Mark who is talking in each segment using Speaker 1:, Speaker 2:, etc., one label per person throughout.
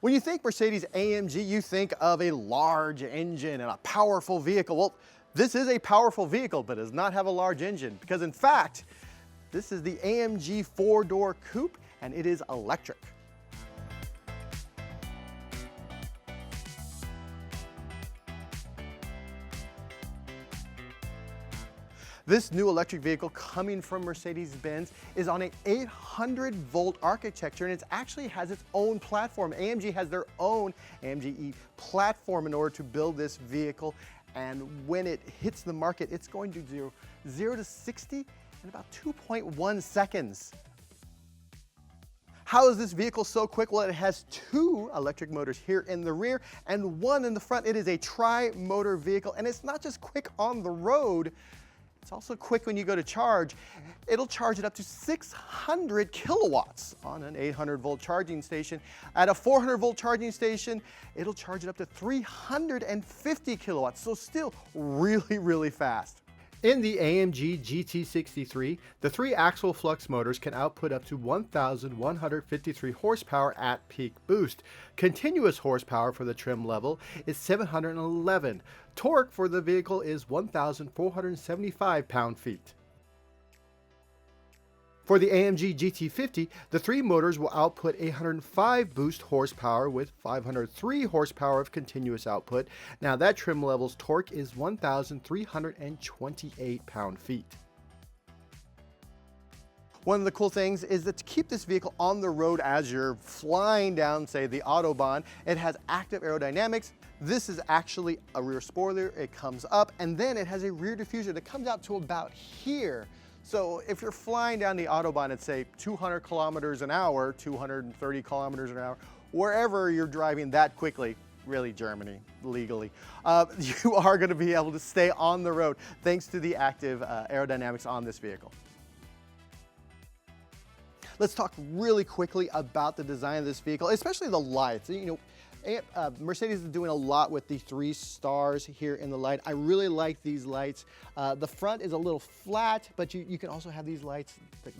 Speaker 1: When you think Mercedes-AMG, you think of a large engine and a powerful vehicle. Well, this is a powerful vehicle, but does not have a large engine because in fact, this is the AMG four-door coupe and it is electric. This new electric vehicle coming from Mercedes-Benz is on an 800-volt architecture, and it actually has its own platform. AMG has their own AMG platform in order to build this vehicle, and when it hits the market, it's going to do 0 to 60 in about 2.1 seconds. How is this vehicle so quick? Well, it has two electric motors here in the rear and one in the front. It is a tri-motor vehicle, and it's not just quick on the road, it's also quick when you go to charge. It'll charge it up to 600 kilowatts on an 800-volt charging station. At a 400-volt charging station, it'll charge it up to 350 kilowatts, so still really, really fast. In the AMG GT63, the 3-axle flux motors can output up to 1,153 horsepower at peak boost. Continuous horsepower for the trim level is 711. Torque for the vehicle is 1,475 pound-feet. For the AMG GT50, the 3 motors will output 805 boost horsepower with 503 horsepower of continuous output. Now that trim level's torque is 1,328 pound-feet. One of the cool things is that to keep this vehicle on the road as you're flying down, say, the Autobahn, it has active aerodynamics. This is actually a rear spoiler. It comes up, and then it has a rear diffuser that comes out to about here. So if you're flying down the Autobahn at, say, 200 kilometers an hour, 230 kilometers an hour, wherever you're driving that quickly, really Germany, legally, you are going to be able to stay on the road thanks to the active aerodynamics on this vehicle. Let's talk really quickly about the design of this vehicle, especially the lights. You know, Mercedes is doing a lot with the 3 stars here in the light. I really like these lights. The front is a little flat, but you can also have these lights,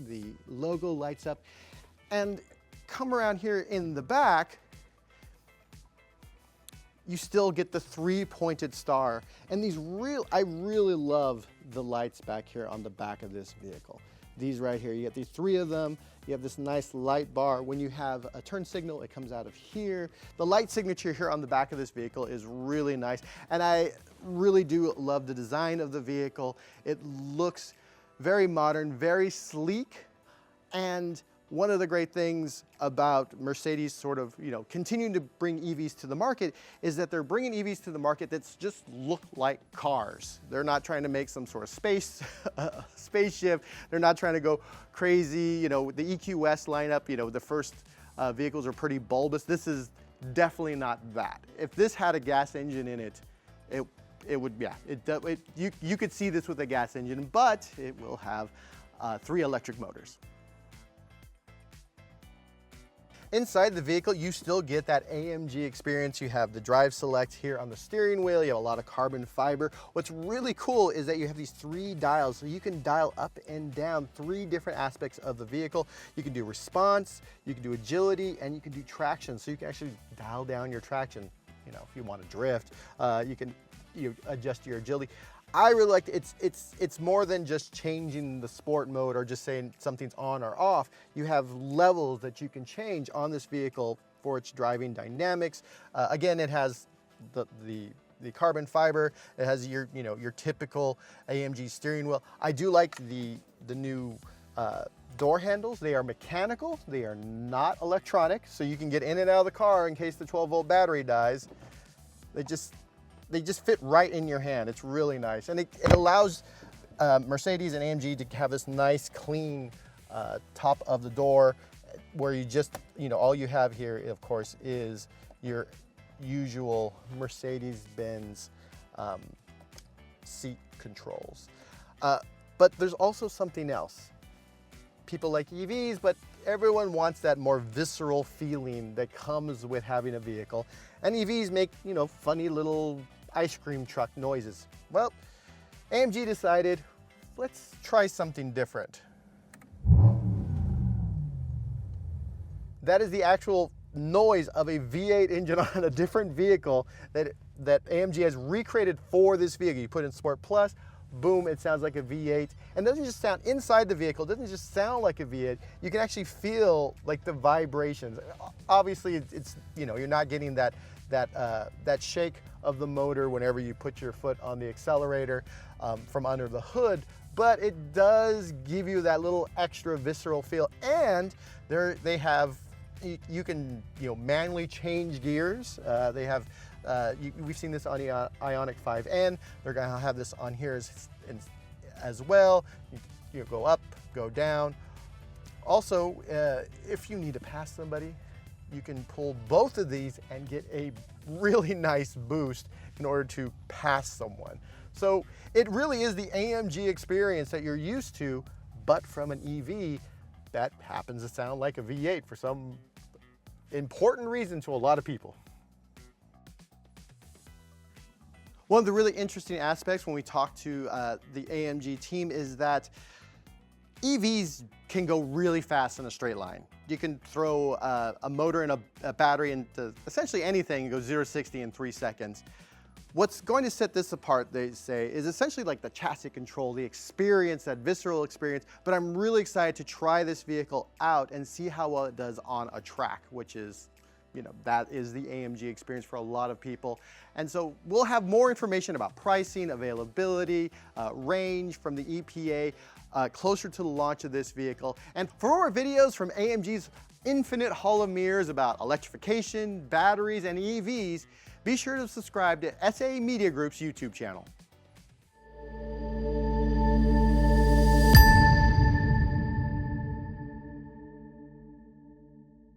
Speaker 1: the logo lights up. And come around here in the back, you still get the 3-pointed star. And I really love the lights back here on the back of this vehicle. These right here, you get these 3 of them. You have this nice light bar. When you have a turn signal, it comes out of here. The light signature here on the back of this vehicle is really nice. And I really do love the design of the vehicle. It looks very modern, very sleek. And one of the great things about Mercedes sort of, continuing to bring EVs to the market is that they're bringing EVs to the market that's just look like cars. They're not trying to make some sort of spaceship. They're not trying to go crazy. The EQS lineup, the first vehicles are pretty bulbous. This is definitely not that. If this had a gas engine in it, it would, yeah, you could see this with a gas engine, but it will have 3 electric motors. Inside the vehicle, you still get that AMG experience. You have the drive select here on the steering wheel. You have a lot of carbon fiber. What's really cool is that you have these 3 dials, so you can dial up and down 3 different aspects of the vehicle. You can do response, you can do agility, and you can do traction. So you can actually dial down your traction. If you want to drift, you can adjust your agility. I really like it. It's more than just changing the sport mode or just saying something's on or off. You have levels that you can change on this vehicle for its driving dynamics. Again, it has the carbon fiber. It has your typical AMG steering wheel. I do like the new door handles. They are mechanical. They are not electronic, so you can get in and out of the car in case the 12-volt battery dies. They just fit right in your hand. It's really nice. And it allows Mercedes and AMG to have this nice, clean top of the door where you just, all you have here, of course, is your usual Mercedes-Benz seat controls. But there's also something else. People like EVs, but everyone wants that more visceral feeling that comes with having a vehicle. And EVs make, funny little ice cream truck noises. Well, AMG decided, let's try something different. That is the actual noise of a V8 engine on a different vehicle that AMG has recreated for this vehicle. You put in Sport Plus, boom, it sounds like a V8. And it doesn't just sound inside the vehicle, it doesn't just sound like a V8. You can actually feel like the vibrations. Obviously, it's you know, you're not getting that shake of the motor whenever you put your foot on the accelerator from under the hood, but it does give you that little extra visceral feel. And they have, you can manually change gears. They have we've seen this on the Ioniq 5N. They're going to have this on here as well. You go up, go down. Also, if you need to pass somebody, you can pull both of these and get a really nice boost in order to pass someone. So it really is the AMG experience that you're used to, but from an EV that happens to sound like a V8 for some important reason to a lot of people. One of the really interesting aspects when we talk to the AMG team is that EVs can go really fast in a straight line. You can throw a motor and a battery into essentially anything and go 0 to 60 in 3 seconds. What's going to set this apart, they say, is essentially like the chassis control, the experience, that visceral experience. But I'm really excited to try this vehicle out and see how well it does on a track, which is, that is the AMG experience for a lot of people. And so we'll have more information about pricing, availability, range from the EPA closer to the launch of this vehicle. And for more videos from AMG's infinite hall of mirrors about electrification, batteries, and EVs, be sure to subscribe to SA Media Group's YouTube channel.